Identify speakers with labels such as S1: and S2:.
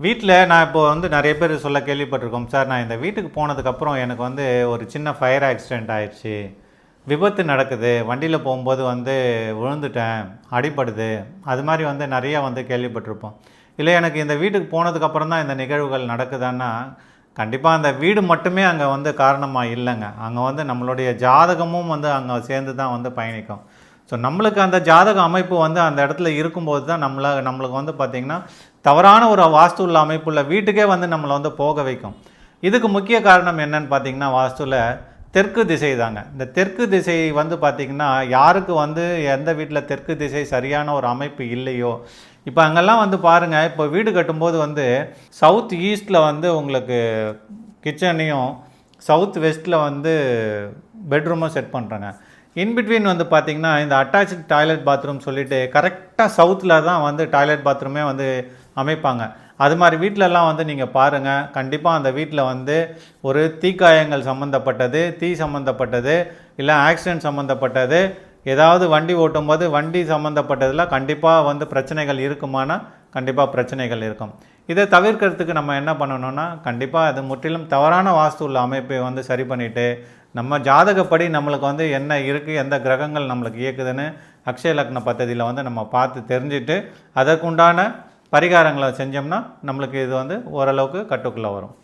S1: வீட்டில் நான் இப்போ வந்து நிறைய பேர் சொல்ல கேள்விப்பட்டிருக்கோம் சார். நான் இந்த வீட்டுக்கு போனதுக்கப்புறம் எனக்கு வந்து ஒரு சின்ன ஃபயர் ஆக்சிடெண்ட் ஆயிடுச்சு, விபத்து நடக்குது, வண்டியில் போகும்போது வந்து விழுந்துட்டேன், அடிப்படுது, அது மாதிரி வந்து நிறையா வந்து கேள்விப்பட்டிருப்போம். இல்லை எனக்கு இந்த வீட்டுக்கு போனதுக்கப்புறம் தான் இந்த நிகழ்வுகள் நடக்குதான்னா, கண்டிப்பாக அந்த வீடு மட்டுமே அங்கே வந்து காரணமாக இல்லைங்க. அங்கே வந்து நம்மளுடைய ஜாதகமும் வந்து அங்கே சேர்ந்து தான் வந்து பயணிக்கும். ஸோ நம்மளுக்கு அந்த ஜாதக அமைப்பு வந்து அந்த இடத்துல இருக்கும்போது தான் நம்மளுக்கு வந்து பார்த்திங்கன்னா தவறான ஒரு வாஸ்து உள்ள அமைப்புள்ள வீட்டுக்கே வந்து நம்மளை வந்து போக வைக்கும். இதுக்கு முக்கிய காரணம் என்னன்னு பார்த்திங்கன்னா, வாஸ்துவில் தெற்கு திசை தாங்க. இந்த தெற்கு திசை வந்து பார்த்திங்கன்னா, யாருக்கு வந்து எந்த வீட்டில் தெற்கு திசை சரியான ஒரு அமைப்பு இல்லையோ, இப்போ அங்கெல்லாம் வந்து பாருங்கள், இப்போ வீடு கட்டும்போது வந்து சவுத் ஈஸ்ட்டில் வந்து உங்களுக்கு கிச்சனையும், சவுத் வெஸ்ட்டில் வந்து பெட்ரூமும் செட் பண்ணுறாங்க. இன்பிட்வீன் வந்து பார்த்திங்கன்னா இந்த அட்டாச்சு டாய்லெட் பாத்ரூம் சொல்லிவிட்டு கரெக்டாக சவுத்தில் தான் வந்து டாய்லெட் பாத்ரூமே வந்து அமைப்பாங்க. அது மாதிரி வீட்டிலலாம் வந்து நீங்கள் பாருங்கள், கண்டிப்பாக அந்த வீட்டில் வந்து ஒரு தீக்காயங்கள் சம்மந்தப்பட்டது, தீ சம்மந்தப்பட்டது, இல்லை ஆக்சிடென்ட் சம்மந்தப்பட்டது, ஏதாவது வண்டி ஓட்டும்போது வண்டி சம்மந்தப்பட்டதில் கண்டிப்பாக வந்து பிரச்சனைகள் இருக்குமானா கண்டிப்பாக பிரச்சனைகள் இருக்கும். இதை தவிர்க்கிறதுக்கு நம்ம என்ன பண்ணணும்னா, கண்டிப்பாக அது முற்றிலும் தவறான வாஸ்து உள்ள அமைப்பை வந்து சரி பண்ணிவிட்டு, நம்ம ஜாதகப்படி நம்மளுக்கு வந்து என்ன இருக்குது, எந்த கிரகங்கள் நம்மளுக்கு இயக்குதுன்னு அக்ஷய லக்ன பദ്ധதியில் வந்து நம்ம பார்த்து தெரிஞ்சுட்டு அதற்குண்டான பரிகாரங்களை செஞ்சோம்னா நம்மளுக்கு இது வந்து ஓரளவுக்கு கட்டுக்குள்ளே வரும்.